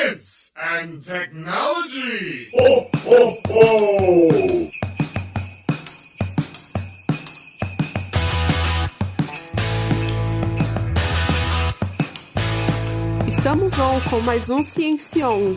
Science and technology. Ho, ho, ho! Estamos on com mais um Ciencion.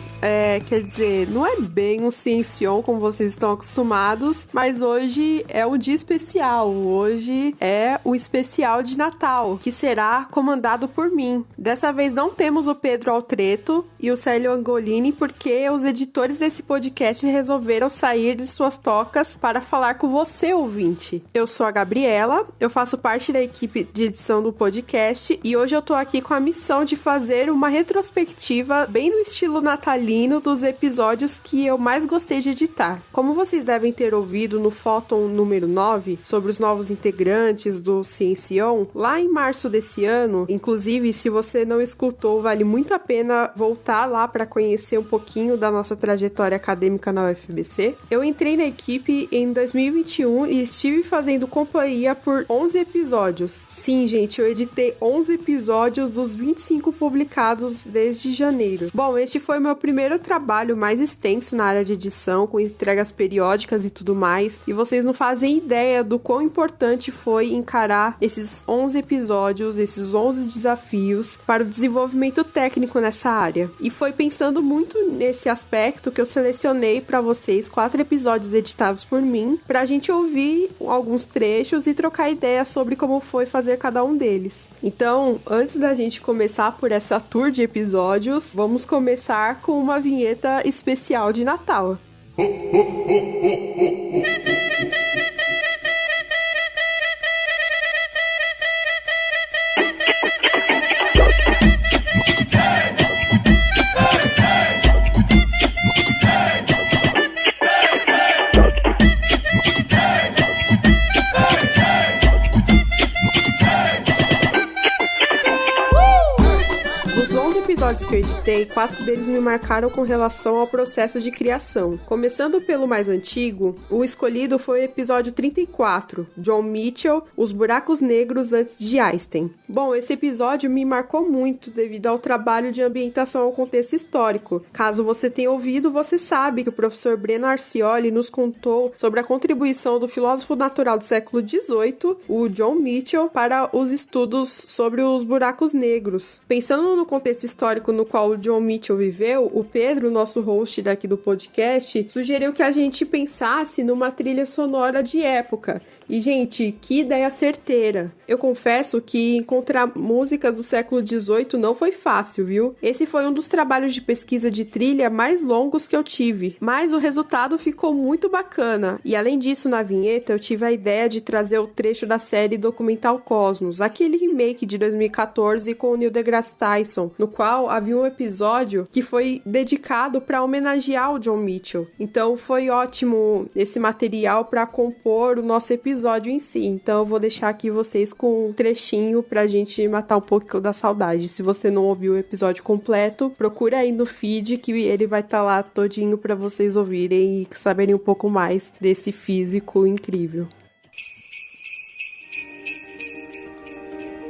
Quer dizer, não é bem um Ciencion como vocês estão acostumados, mas hoje é um dia especial. Hoje é o especial de Natal, que será comandado por mim. Dessa vez não temos o Pedro Altreto e o Célio Angolini, porque os editores desse podcast resolveram sair de suas tocas para falar com você, ouvinte. Eu sou a Gabriela, eu faço parte da equipe de edição do podcast e hoje eu tô aqui com a missão de fazer uma retrospectiva bem no estilo natalino dos episódios que eu mais gostei de editar. Como vocês devem ter ouvido no Fóton número 9, sobre os novos integrantes do Ciencion, lá em março desse ano, inclusive se você não escutou, vale muito a pena voltar lá para conhecer um pouquinho da nossa trajetória acadêmica na UFBC. Eu entrei na equipe em 2021 e estive fazendo companhia por 11 episódios. Sim, gente, eu editei 11 episódios dos 25 publicados desde janeiro. Bom, este foi o meu primeiro trabalho mais extenso na área de edição, com entregas periódicas e tudo mais, e vocês não fazem ideia do quão importante foi encarar esses 11 episódios, esses 11 desafios para o desenvolvimento técnico nessa área. E foi pensando muito nesse aspecto que eu selecionei para vocês 4 episódios editados por mim, para a gente ouvir alguns trechos e trocar ideias sobre como foi fazer cada um deles. Então, antes da gente começar por essa tour de episódios, vamos começar com uma vinheta especial de Natal. Episódios que eu editei, 4 deles me marcaram com relação ao processo de criação. Começando pelo mais antigo, o escolhido foi o episódio 34, John Mitchell, Os Buracos Negros Antes de Einstein. Bom, esse episódio me marcou muito devido ao trabalho de ambientação ao contexto histórico. Caso você tenha ouvido, você sabe que o professor Breno Arcioli nos contou sobre a contribuição do filósofo natural do século XVIII, o John Mitchell, para os estudos sobre os buracos negros. Pensando no contexto histórico no qual o John Mitchell viveu, o Pedro, nosso host daqui do podcast, sugeriu que a gente pensasse numa trilha sonora de época. E, gente, que ideia certeira! Eu confesso que encontrar músicas do século XVIII não foi fácil, viu? Esse foi um dos trabalhos de pesquisa de trilha mais longos que eu tive, mas o resultado ficou muito bacana. E além disso, na vinheta, eu tive a ideia de trazer o trecho da série documental Cosmos, aquele remake de 2014 com o Neil deGrasse Tyson, no qual havia um episódio que foi dedicado para homenagear o John Mitchell. Então foi ótimo esse material para compor o nosso episódio em si. Então eu vou deixar aqui vocês com um trechinho pra gente matar um pouco da saudade. Se você não ouviu o episódio completo, procura aí no feed que ele vai estar lá todinho para vocês ouvirem e saberem um pouco mais desse físico incrível.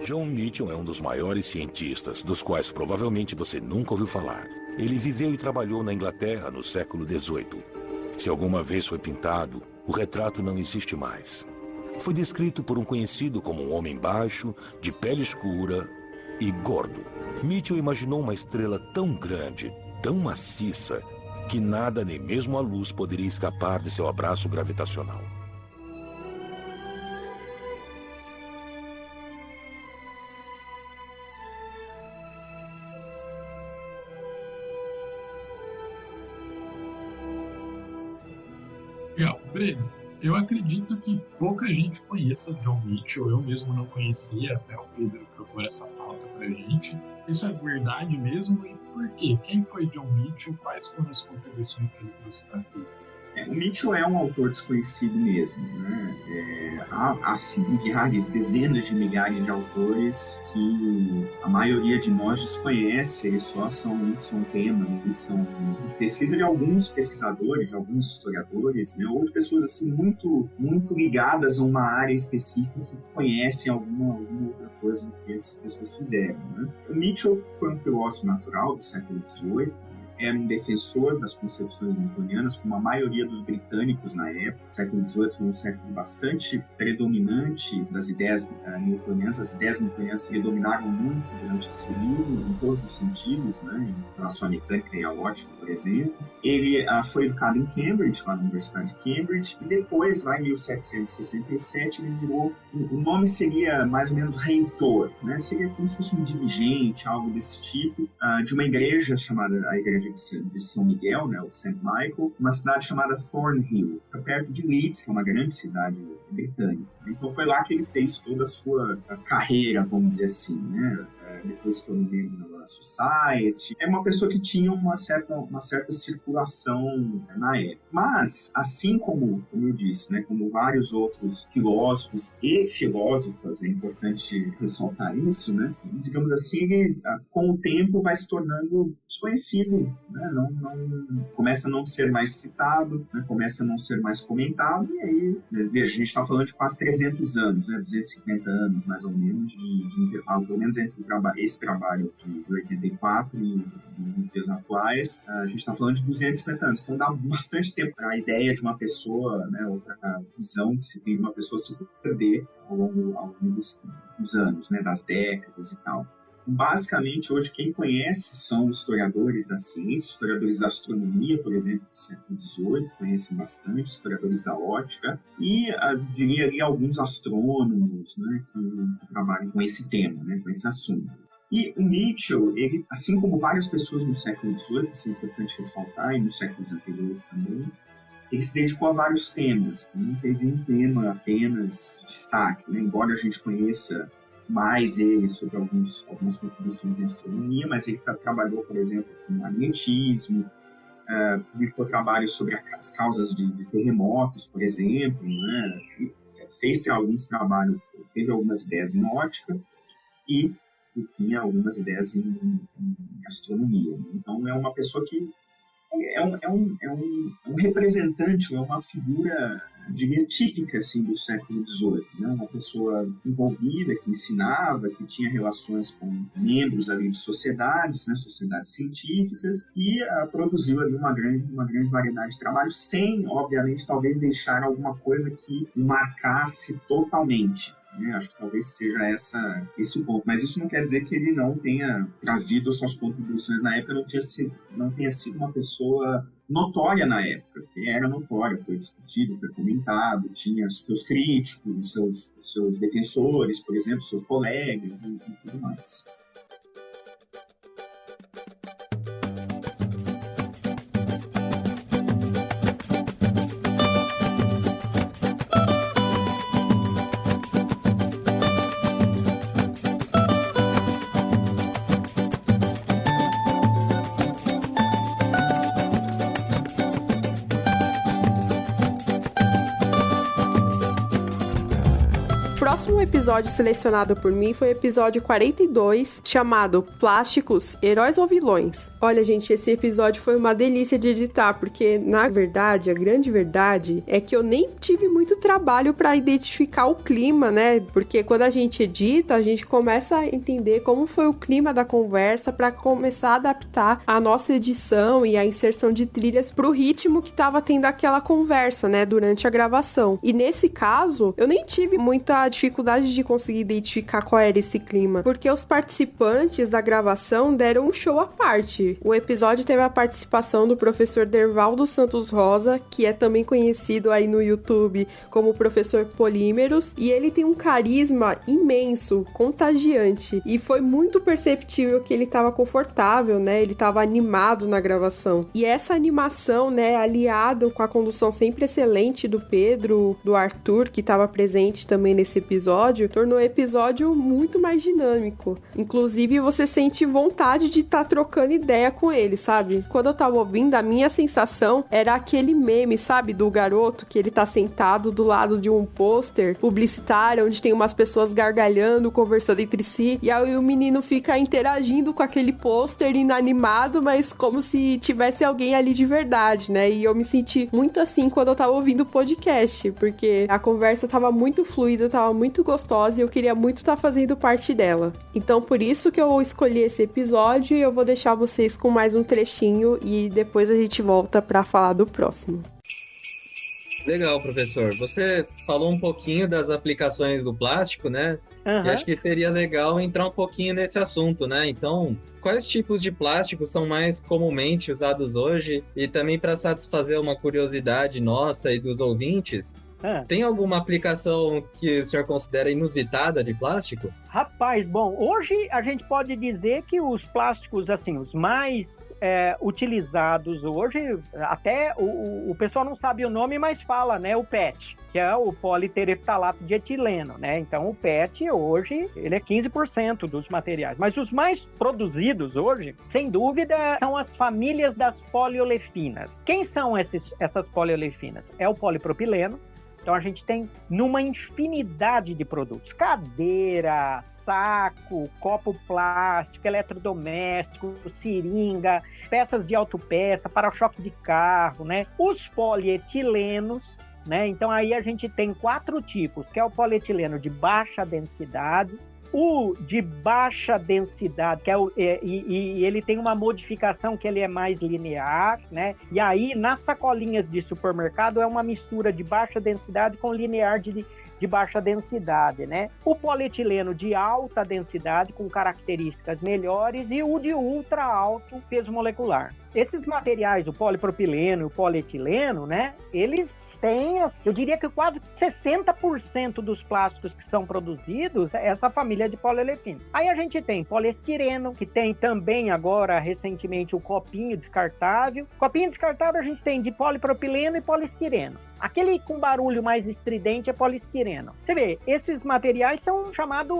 John Mitchell é um dos maiores cientistas, dos quais provavelmente você nunca ouviu falar. Ele viveu e trabalhou na Inglaterra no século XVIII. Se alguma vez foi pintado, o retrato não existe mais. Foi descrito por um conhecido como um homem baixo, de pele escura e gordo. Mitchell imaginou uma estrela tão grande, tão maciça, que nada, nem mesmo a luz, poderia escapar de seu abraço gravitacional. Legal. Breno, eu acredito que pouca gente conheça John Mitchell, eu mesmo não conhecia, até o Pedro propôs essa pauta pra gente. Isso é verdade mesmo? E por quê? Quem foi John Mitchell? Quais foram as contribuições que ele trouxe para a física? O Mitchell é um autor desconhecido mesmo, né? Há assim, milhares, dezenas de milhares de autores que a maioria de nós desconhece, eles só são tema, eles são de pesquisa de alguns pesquisadores, de alguns historiadores, né? Ou de pessoas assim, muito, muito ligadas a uma área específica que conhecem alguma outra coisa do que essas pessoas fizeram, né? O Mitchell foi um filósofo natural do século XVIII. era um defensor das concepções newtonianas, como a maioria dos britânicos na época. O século XVIII foi um século bastante predominante das ideias newtonianas. As ideias newtonianas predominaram muito durante esse período, em todos os sentidos, né, em relação à mecânica e à ótica, por exemplo. Ele foi educado em Cambridge, lá na Universidade de Cambridge, e depois, lá em 1767, ele virou... O nome seria mais ou menos reitor, né? Seria como se fosse um dirigente, algo desse tipo, de uma igreja chamada a Igreja de São Miguel, né, o St. Michael, uma cidade chamada Thornhill, perto de Leeds, que é uma grande cidade britânica. Então foi lá que ele fez toda a sua carreira, vamos dizer assim, né? Depois se tornou membro da Royal Society. É uma pessoa que tinha uma certa circulação na época. Mas, assim como eu disse, né, como vários outros filósofos e filósofas, é importante ressaltar isso, né, digamos assim, ele, com o tempo vai se tornando desconhecido, né, começa a não ser mais citado, né, começa a não ser mais comentado, e aí, veja, a gente está falando de quase 300 anos, né, 250 anos, mais ou menos, de intervalo, pelo menos entre esse trabalho de 84 e nos dias atuais, a gente está falando de 250 anos, então dá bastante tempo para a ideia de uma pessoa, né, ou para a visão que se tem de uma pessoa se perder ao longo dos anos, né, das décadas e tal. Basicamente, hoje, quem conhece são historiadores da ciência, historiadores da astronomia, por exemplo, do século XVIII, conhecem bastante, historiadores da ótica, e diria ali alguns astrônomos, né, que trabalham com esse tema, né, com esse assunto. E o Mitchell, ele, assim como várias pessoas no século XVIII, isso é importante ressaltar, e nos séculos anteriores também, ele se dedicou a vários temas, não teve um tema apenas de destaque, né, embora a gente conheça mais ele sobre algumas contribuições em astronomia, mas ele trabalhou, por exemplo, com magnetismo, publicou trabalhos sobre as causas de terremotos, por exemplo, né? E fez alguns trabalhos, teve algumas ideias em ótica e, enfim, algumas ideias em astronomia. Então, é uma pessoa que é um representante, é uma figura, diria, típica assim, do século XVIII, né? Uma pessoa envolvida, que ensinava, que tinha relações com membros ali de sociedades, né? Sociedades científicas, e produziu ali uma grande variedade de trabalhos, sem, obviamente, talvez deixar alguma coisa que o marcasse totalmente. Acho que talvez seja esse o ponto. Mas isso não quer dizer que ele não tenha trazido suas contribuições na época, não tenha sido uma pessoa notória na época. Ele era notória, foi discutido, foi comentado, tinha os seus críticos, os seus defensores, por exemplo, seus colegas e tudo mais. O próximo episódio selecionado por mim foi o episódio 42, chamado Plásticos, Heróis ou Vilões? Olha, gente, esse episódio foi uma delícia de editar, porque, na verdade, a grande verdade é que eu nem tive muito trabalho para identificar o clima, né? Porque quando a gente edita, a gente começa a entender como foi o clima da conversa para começar a adaptar a nossa edição e a inserção de trilhas pro ritmo que tava tendo aquela conversa, né? Durante a gravação. E nesse caso, eu nem tive muita dificuldade de conseguir identificar qual era esse clima, porque os participantes da gravação deram um show à parte. O episódio teve a participação do professor Dervaldo Santos Rosa, que é também conhecido aí no YouTube como professor Polímeros, e ele tem um carisma imenso, contagiante, e foi muito perceptível que ele estava confortável, né? Ele estava animado na gravação. E essa animação, né, aliado com a condução sempre excelente do Pedro, do Arthur, que estava presente também nesse episódio, tornou o episódio muito mais dinâmico. Inclusive, você sente vontade de estar trocando ideia com ele, sabe? Quando eu tava ouvindo, a minha sensação era aquele meme, sabe? Do garoto que ele tá sentado do lado de um pôster publicitário, onde tem umas pessoas gargalhando, conversando entre si, e aí o menino fica interagindo com aquele pôster inanimado, mas como se tivesse alguém ali de verdade, né? E eu me senti muito assim quando eu tava ouvindo o podcast, porque a conversa tava muito fluida, tava muito muito gostosa e eu queria muito estar fazendo parte dela. Então, por isso que eu escolhi esse episódio e eu vou deixar vocês com mais um trechinho e depois a gente volta para falar do próximo. Legal, professor. Você falou um pouquinho das aplicações do plástico, né? Uhum. E acho que seria legal entrar um pouquinho nesse assunto, né? Então, quais tipos de plástico são mais comumente usados hoje? E também para satisfazer uma curiosidade nossa e dos ouvintes, tem alguma aplicação que o senhor considera inusitada de plástico? Rapaz, bom, hoje a gente pode dizer que os plásticos, assim, os mais utilizados hoje, até o pessoal não sabe o nome, mas fala, né, o PET, que é o politereftalato de etileno, né? Então, o PET hoje, ele é 15% dos materiais. Mas os mais produzidos hoje, sem dúvida, são as famílias das poliolefinas. Quem são essas poliolefinas? É o polipropileno. Então, a gente tem numa infinidade de produtos. Cadeira, saco, copo plástico, eletrodoméstico, seringa, peças de autopeça, para-choque de carro, né? Os polietilenos, né? Então, aí a gente tem 4 tipos, que é o polietileno de baixa densidade, o de baixa densidade, que e ele tem uma modificação que ele é mais linear, né? E aí, nas sacolinhas de supermercado, é uma mistura de baixa densidade com linear de baixa densidade, né? O polietileno de alta densidade, com características melhores, e o de ultra alto peso molecular. Esses materiais, o polipropileno e o polietileno, né? Eles tem, eu diria que quase 60% dos plásticos que são produzidos é essa família de poliolefina. Aí a gente tem poliestireno, que tem também agora, recentemente, o copinho descartável. Copinho descartável a gente tem de polipropileno e poliestireno. Aquele com barulho mais estridente é poliestireno. Você vê, esses materiais são chamados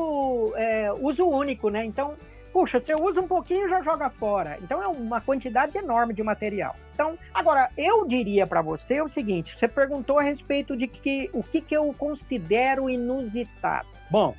uso único, né? Então, puxa, você usa um pouquinho e já joga fora. Então é uma quantidade enorme de material. Então, agora, eu diria para você o seguinte, você perguntou a respeito de o que eu considero inusitado. Bom,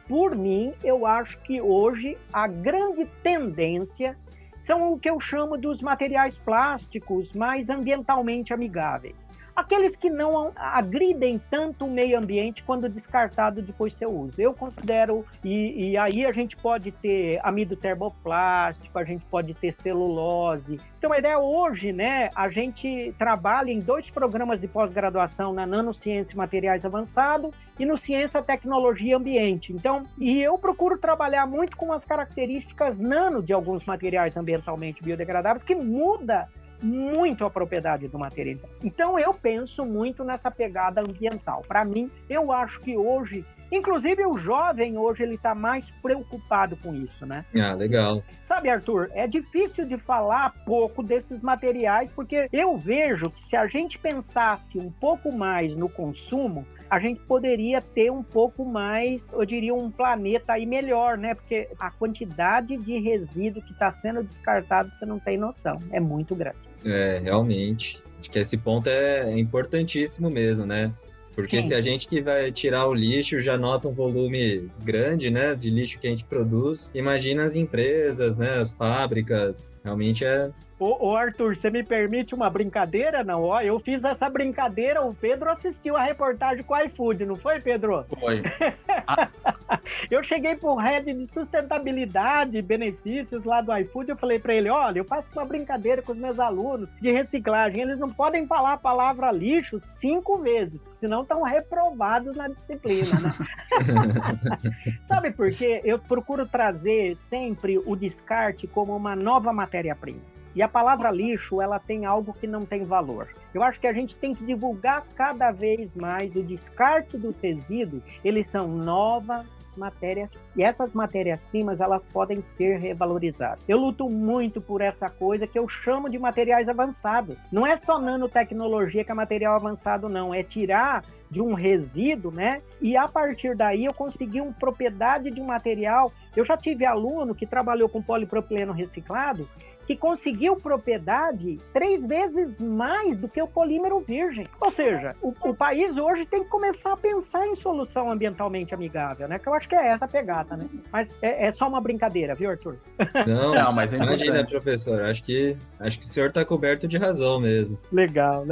por mim, eu acho que hoje a grande tendência são o que eu chamo dos materiais plásticos mais ambientalmente amigáveis. Aqueles que não agridem tanto o meio ambiente quando descartado depois do seu uso. Eu considero, e aí a gente pode ter amido termoplástico, a gente pode ter celulose. Então, a ideia hoje, né, a gente trabalha em 2 programas de pós-graduação na Nanociência e Materiais Avançados e no Ciência, Tecnologia e Ambiente. Então, e eu procuro trabalhar muito com as características nano de alguns materiais ambientalmente biodegradáveis, que muda muito a propriedade do material. Então, eu penso muito nessa pegada ambiental. Para mim, eu acho que hoje, inclusive o jovem hoje, ele está mais preocupado com isso, né? Ah, legal. Sabe, Arthur, é difícil de falar pouco desses materiais, porque eu vejo que se a gente pensasse um pouco mais no consumo, a gente poderia ter um pouco mais, eu diria, um planeta aí melhor, né? Porque a quantidade de resíduo que está sendo descartado, você não tem noção, é muito grande. Realmente. Acho que esse ponto é importantíssimo mesmo, né? Porque se a gente que vai tirar o lixo já nota um volume grande, né, de lixo que a gente produz, imagina as empresas, né, as fábricas, realmente é... Ô Arthur, você me permite uma brincadeira? Não, ó, eu fiz essa brincadeira, o Pedro assistiu a reportagem com o iFood, não foi, Pedro? Foi. Eu cheguei pro head de sustentabilidade e benefícios lá do iFood, eu falei pra ele, olha, eu faço uma brincadeira com os meus alunos de reciclagem, eles não podem falar a palavra lixo 5 vezes, senão estão reprovados na disciplina, né? Sabe por quê? Eu procuro trazer sempre o descarte como uma nova matéria-prima. E a palavra lixo, ela tem algo que não tem valor. Eu acho que a gente tem que divulgar cada vez mais o descarte dos resíduos. Eles são novas matérias, e essas matérias-primas, elas podem ser revalorizadas. Eu luto muito por essa coisa que eu chamo de materiais avançados. Não é só nanotecnologia que é material avançado, não. É tirar de um resíduo, né? E a partir daí eu consegui uma propriedade de um material. Eu já tive aluno que trabalhou com polipropileno reciclado, que conseguiu propriedade 3 vezes mais do que o polímero virgem. Ou seja, o país hoje tem que começar a pensar em solução ambientalmente amigável, né? Que eu acho que é essa a pegada, né? Mas é só uma brincadeira, viu, Arthur? Não, mas é importante. Imagina, professor, acho que o senhor está coberto de razão mesmo. Legal.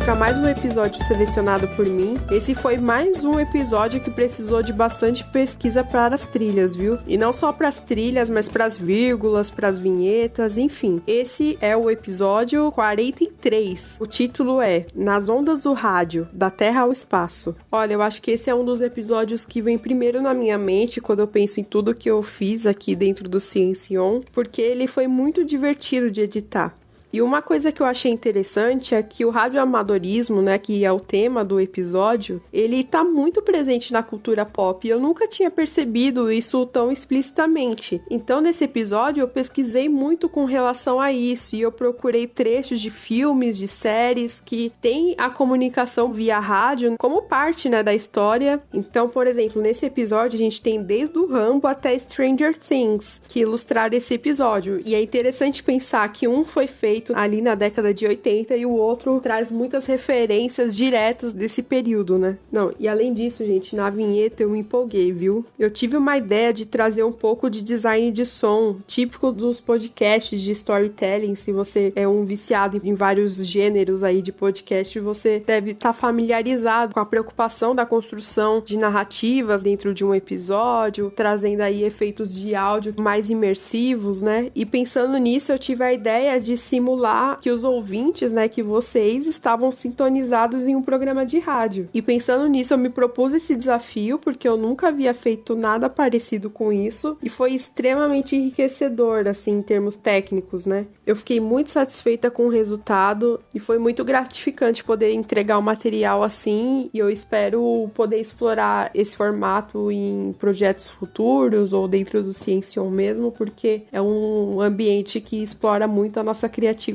para mais um episódio selecionado por mim. Esse foi mais um episódio que precisou de bastante pesquisa para as trilhas, viu? E não só para as trilhas, mas para as vírgulas, para as vinhetas, enfim. Esse é o episódio 43. O título é Nas Ondas do Rádio, da Terra ao Espaço. Olha, eu acho que esse é um dos episódios que vem primeiro na minha mente quando eu penso em tudo que eu fiz aqui dentro do Ciência On, porque ele foi muito divertido de editar. E uma coisa que eu achei interessante é que o radioamadorismo, né, que é o tema do episódio, ele tá muito presente na cultura pop e eu nunca tinha percebido isso tão explicitamente. Então, nesse episódio, eu pesquisei muito com relação a isso e eu procurei trechos de filmes, de séries que têm a comunicação via rádio como parte, né, da história. Então, por exemplo, nesse episódio, a gente tem desde o Rambo até Stranger Things, que ilustraram esse episódio. E é interessante pensar que um foi feito ali na década de 80 e o outro traz muitas referências diretas desse período, né? Não, e além disso, gente, na vinheta eu me empolguei, viu? Eu tive uma ideia de trazer um pouco de design de som, típico dos podcasts de storytelling. Se você é um viciado em vários gêneros aí de podcast, você deve estar familiarizado com a preocupação da construção de narrativas dentro de um episódio, trazendo aí efeitos de áudio mais imersivos, né? E pensando nisso, eu tive a ideia de simular que os ouvintes, né, que vocês estavam sintonizados em um programa de rádio. E pensando nisso, eu me propus esse desafio, porque eu nunca havia feito nada parecido com isso, e foi extremamente enriquecedor, assim, em termos técnicos, né? Eu fiquei muito satisfeita com o resultado, e foi muito gratificante poder entregar o material assim, e eu espero poder explorar esse formato em projetos futuros, ou dentro do Ciência On mesmo, porque é um ambiente que explora muito a nossa criatividade.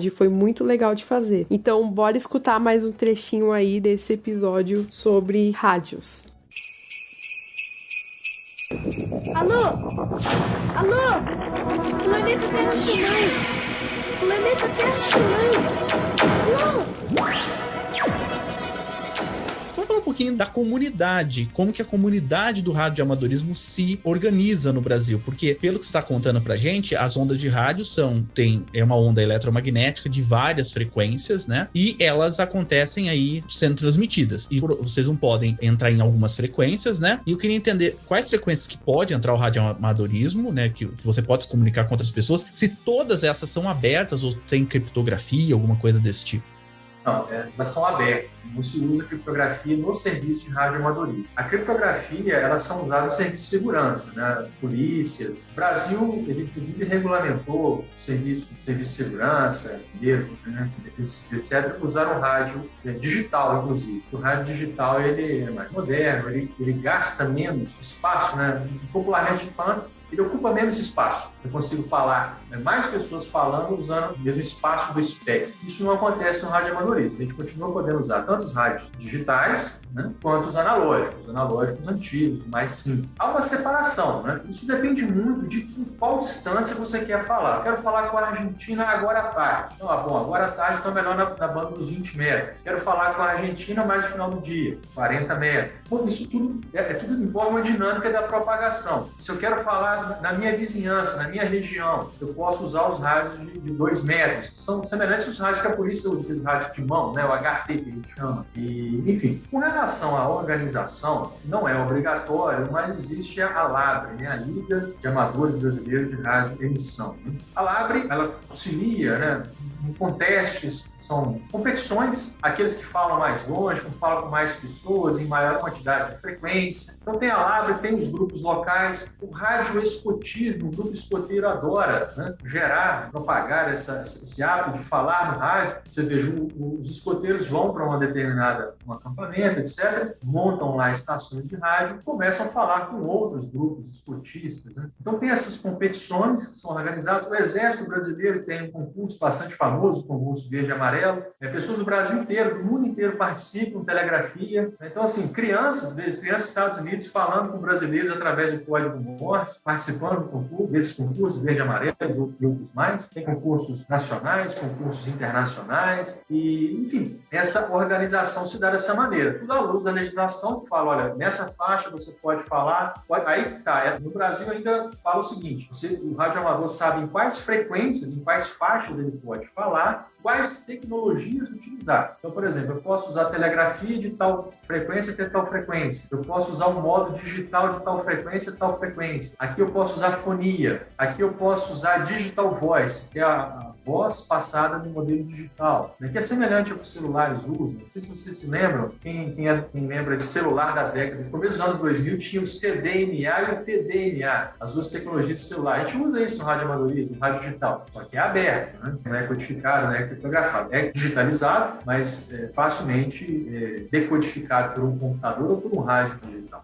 Foi muito legal de fazer. Então, bora escutar mais um trechinho aí desse episódio sobre rádios. Alô? Alô? Planeta Terra chamando! Planeta Terra chamando! Alô? Vamos falar um pouquinho da comunidade, como que a comunidade do radioamadorismo se organiza no Brasil, porque pelo que você está contando pra gente, as ondas de rádio é uma onda eletromagnética de várias frequências, né? E elas acontecem aí sendo transmitidas. E vocês não podem entrar em algumas frequências, né? E eu queria entender quais frequências que pode entrar o radioamadorismo, né? Que você pode se comunicar com outras pessoas, se todas essas são abertas ou tem criptografia, alguma coisa desse tipo. Não, elas são abertas. Não se usa criptografia no serviço de radioamadorismo. A criptografia, elas são usadas no serviço de segurança, né? Polícias. O Brasil, ele inclusive regulamentou o serviço de segurança, né? etc., usar o rádio digital, inclusive. O rádio digital, ele é mais moderno, ele gasta menos espaço, né? Popularmente falando, ele ocupa menos espaço. Eu consigo falar, mais pessoas falando usando o mesmo espaço do espectro. Isso não acontece no radioamadorismo. A gente continua podendo usar tanto os rádios digitais, né, quanto os analógicos antigos, mais simples. Há uma separação, né? Isso depende muito de qual distância você quer falar. Eu quero falar com a Argentina agora à tarde. Então, agora à tarde está melhor na banda dos 20 metros. Quero falar com a Argentina mais no final do dia, 40 metros. Bom, isso tudo tudo envolve uma dinâmica da propagação. Se eu quero falar na minha vizinhança, na minha região, eu posso usar os rádios de 2 metros, que são semelhantes aos rádios que a polícia usa, aqueles rádios de mão, né, o HT que a gente chama. E, enfim, com relação à organização, não é obrigatório, mas existe a LABRE, né, a Liga de Amadores Brasileiros de Rádio Emissão. A LABRE, ela auxilia, né, em contestes, são competições, aqueles que falam mais longe, que falam com mais pessoas, em maior quantidade de frequência. Então tem a LABRE, tem os grupos locais, o radioescotismo, o grupo escoteiro adora, né, gerar, propagar esse hábito de falar no rádio. Você veja, os escoteiros vão para um acampamento, etc., montam lá estações de rádio e começam a falar com outros grupos escotistas, né? Então tem essas competições que são organizadas. O Exército Brasileiro tem um concurso bastante famoso, o concurso Verde e Amarelo. Pessoas do Brasil inteiro, do mundo inteiro participam, telegrafia. Então, assim, crianças dos Estados Unidos falando com brasileiros através do código Morse, participando do concurso, desses concursos Verde e Amarelo e outros mais. Tem concursos nacionais, concursos internacionais e, enfim, essa organização se dá dessa maneira. Tudo à luz da legislação que fala, olha, nessa faixa você pode falar. Aí que tá. No Brasil ainda fala o seguinte, o radioamador sabe em quais frequências, em quais faixas ele pode falar. falar quais tecnologias utilizar. Então, por exemplo, eu posso usar telegrafia de tal frequência até tal frequência. Eu posso usar um modo digital de tal frequência a tal frequência. Aqui eu posso usar fonia. Aqui eu posso usar digital voice, que é a voz passada no modelo digital, que é semelhante ao que os celulares usam. Não sei se vocês se lembram, quem lembra de celular da década, no começo dos anos 2000, tinha o CDMA e o TDMA, as duas tecnologias de celular. A gente usa isso no radioamadorismo, no rádio digital, só que é aberto, né? Não é codificado, não é criptografado. É digitalizado, mas facilmente decodificado por um computador ou por um rádio digital.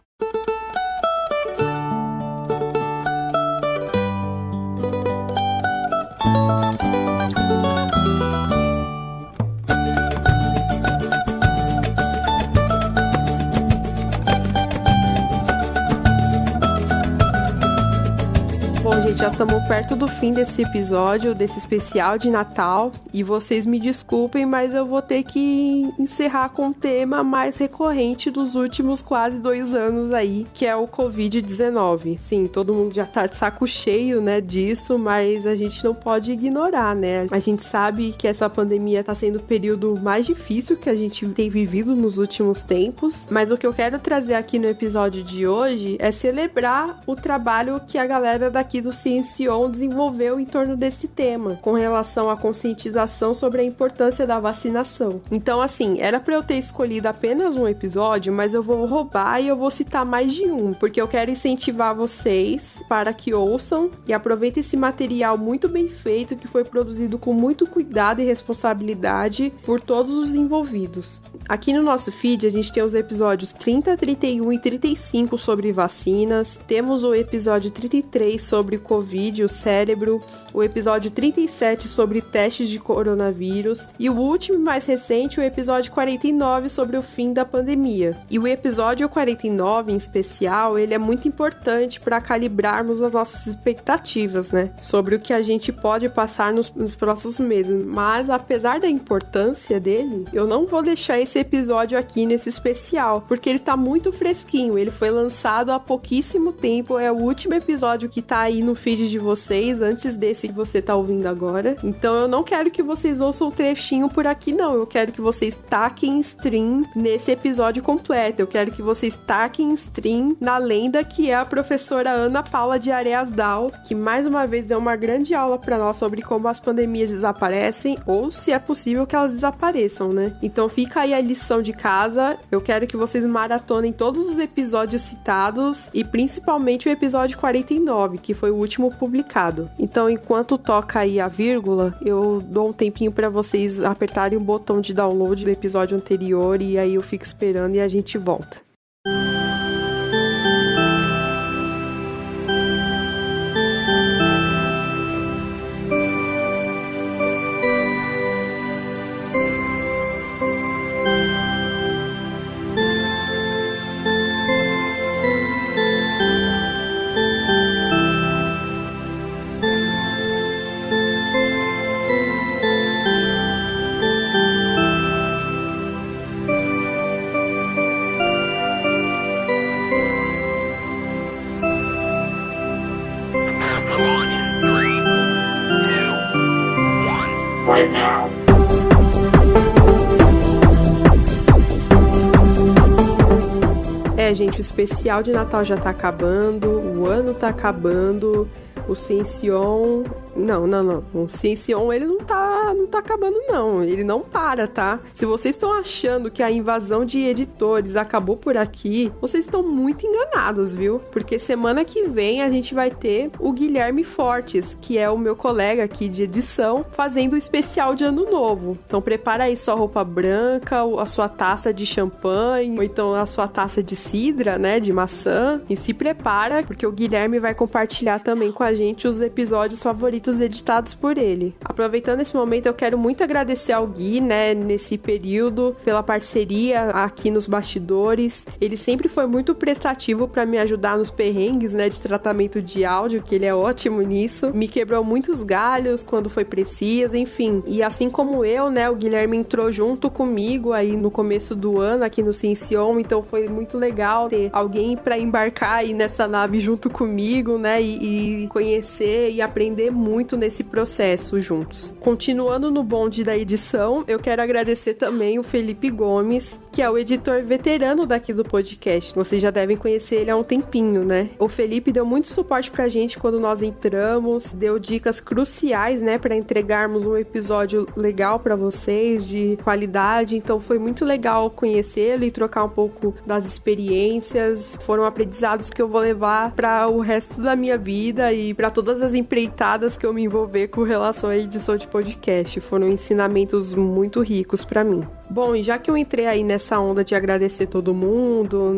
Já estamos perto do fim desse episódio, desse especial de Natal, e vocês me desculpem, mas eu vou ter que encerrar com o tema mais recorrente dos últimos quase 2 anos aí, que é o Covid-19. Sim, todo mundo já tá de saco cheio, né, disso, mas a gente não pode ignorar, né? A gente sabe que essa pandemia tá sendo o período mais difícil que a gente tem vivido nos últimos tempos, mas o que eu quero trazer aqui no episódio de hoje é celebrar o trabalho que a galera daqui do Ciencion desenvolveu em torno desse tema, com relação à conscientização sobre a importância da vacinação. Então, assim, era pra eu ter escolhido apenas um episódio, mas eu vou roubar e eu vou citar mais de um, porque eu quero incentivar vocês para que ouçam e aproveitem esse material muito bem feito, que foi produzido com muito cuidado e responsabilidade por todos os envolvidos. Aqui no nosso feed, a gente tem os episódios 30, 31 e 35 sobre vacinas, temos o episódio 33 sobre Covid, o cérebro, o episódio 37 sobre testes de coronavírus e o último e mais recente, o episódio 49 sobre o fim da pandemia. E o episódio 49 em especial, ele é muito importante para calibrarmos as nossas expectativas, né? Sobre o que a gente pode passar nos próximos meses. Mas apesar da importância dele, eu não vou deixar esse episódio aqui nesse especial, porque ele tá muito fresquinho, ele foi lançado há pouquíssimo tempo, é o último episódio que tá aí no feed de vocês, antes desse que você tá ouvindo agora. Então eu não quero que vocês ouçam um trechinho por aqui, não. Eu quero que vocês taquem stream nesse episódio completo. Eu quero que vocês taquem stream na lenda que é a professora Ana Paula de Areas Dal, que mais uma vez deu uma grande aula pra nós sobre como as pandemias desaparecem, ou se é possível que elas desapareçam, né? Então fica aí a lição de casa. Eu quero que vocês maratonem todos os episódios citados e principalmente o episódio 49, que foi o último publicado. Então, enquanto toca aí a vírgula, eu dou um tempinho para vocês apertarem o botão de download do episódio anterior e aí eu fico esperando e a gente volta. Right now. Gente, o especial de Natal já tá acabando, o ano tá acabando, o Ciencion... Não. O Ciencion, ele não tá acabando, não. Ele não para, tá? Se vocês estão achando que a invasão de editores acabou por aqui, vocês estão muito enganados, viu? Porque semana que vem a gente vai ter o Guilherme Fortes, que é o meu colega aqui de edição, fazendo o especial de Ano Novo. Então prepara aí sua roupa branca, a sua taça de champanhe, ou então a sua taça de cidra, né, de maçã. E se prepara, porque o Guilherme vai compartilhar também com a gente os episódios favoritos editados por ele. Aproveitando esse momento, eu quero muito agradecer ao Gui, né, nesse período, pela parceria aqui nos bastidores. Ele sempre foi muito prestativo para me ajudar nos perrengues, né, de tratamento de áudio, que ele é ótimo nisso. Me quebrou muitos galhos quando foi preciso, enfim. E assim como eu, né, o Guilherme entrou junto comigo aí no começo do ano aqui no Ciencion, então foi muito legal ter alguém para embarcar aí nessa nave junto comigo, né, e conhecer e aprender muito nesse processo juntos. Continuando no bonde da edição, eu quero agradecer também o Felipe Gomes, que é o editor veterano daqui do podcast. Vocês já devem conhecer ele há um tempinho, né? O Felipe deu muito suporte pra gente quando nós entramos, deu dicas cruciais, né, pra entregarmos um episódio legal pra vocês, de qualidade. Então foi muito legal conhecê-lo e trocar um pouco das experiências. Foram aprendizados que eu vou levar para o resto da minha vida e para todas as empreitadas que eu me envolver com relação à edição de podcast. Foram ensinamentos muito ricos para mim. Bom, e já que eu entrei aí nessa onda de agradecer todo mundo,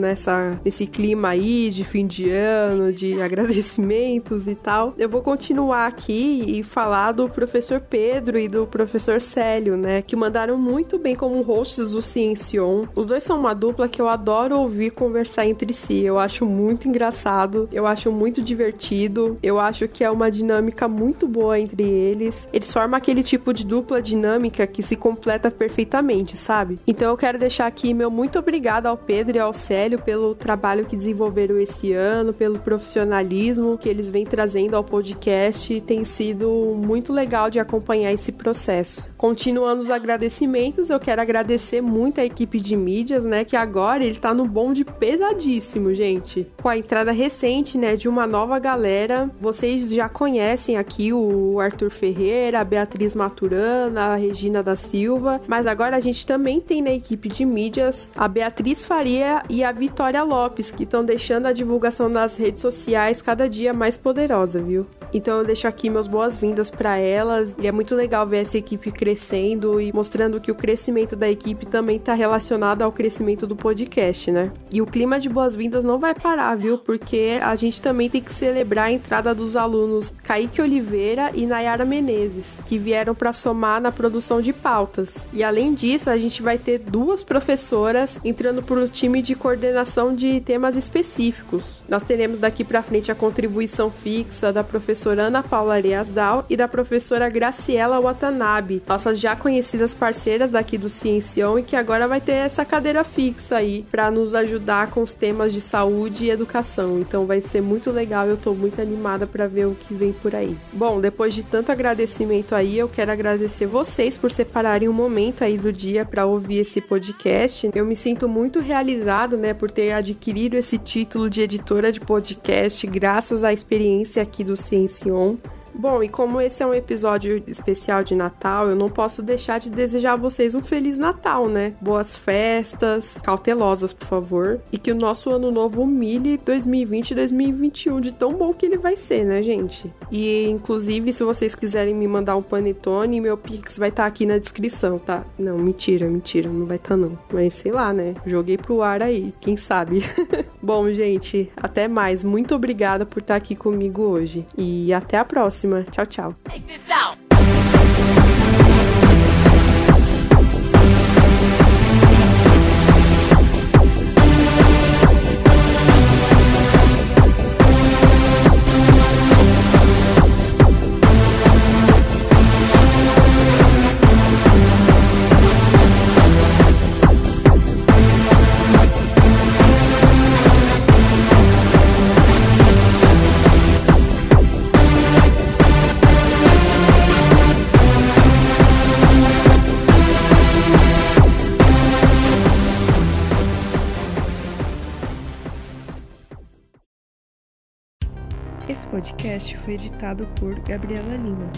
nesse clima aí de fim de ano, de agradecimentos e tal, eu vou continuar aqui e falar do professor Pedro e do professor Célio, né, que mandaram muito bem como hosts do Ciencion. Os dois são uma dupla que eu adoro ouvir conversar entre si. Eu acho muito engraçado, eu acho muito divertido, eu acho que é uma dinâmica muito boa entre eles. Eles formam aquele tipo de dupla dinâmica que se completa perfeitamente, sabe? Então eu quero deixar aqui meu muito obrigado ao Pedro e ao Célio pelo trabalho que desenvolveram esse ano, pelo profissionalismo que eles vêm trazendo ao podcast. Tem sido muito legal de acompanhar esse processo. Continuando os agradecimentos, eu quero agradecer muito a equipe de mídias, né, que agora ele tá no bonde pesadíssimo, gente. Com a entrada recente, né, de uma nova galera. Vocês já conhecem aqui o Arthur Ferreira, a Beatriz Maturana, a Regina da Silva, mas agora a gente também tem na equipe de mídias a Beatriz Faria e a Vitória Lopes, que estão deixando a divulgação nas redes sociais cada dia mais poderosa, viu? Então eu deixo aqui meus boas-vindas para elas, e é muito legal ver essa equipe crescendo e mostrando que o crescimento da equipe também está relacionado ao crescimento do podcast, né? E o clima de boas-vindas não vai parar, viu? Porque a gente também tem que celebrar a entrada dos alunos Kaique Oliveira e Nayara Menezes, que vieram para somar na produção de pautas. E além disso, a gente vai ter 2 professoras entrando para o time de coordenação de temas específicos. Nós teremos daqui para frente a contribuição fixa da professora Ana Paula Areasdal e da professora Graciela Watanabe, nossas já conhecidas parceiras daqui do Ciencion, e que agora vai ter essa cadeira fixa aí para nos ajudar com os temas de saúde e educação. Então vai ser muito legal, eu tô muito animada para ver o que vem por aí. Bom, depois de tanto agradecimento aí, eu quero agradecer vocês por separarem um momento aí do dia para ouvir esse podcast. Eu me sinto muito realizado, né, por ter adquirido esse título de editora de podcast graças à experiência aqui do Ciencion. Bom, e como esse é um episódio especial de Natal, eu não posso deixar de desejar a vocês um Feliz Natal, né? Boas festas, cautelosas, por favor. E que o nosso ano novo humilhe 2020 e 2021 de tão bom que ele vai ser, né, gente? E, inclusive, se vocês quiserem me mandar um panetone, meu Pix vai estar aqui na descrição, tá? Não, mentira, não vai estar não. Mas sei lá, né? Joguei pro ar aí, quem sabe? Bom, gente, até mais. Muito obrigada por estar aqui comigo hoje. E até a próxima. Tchau, tchau. Esse podcast foi editado por Gabriela Lima.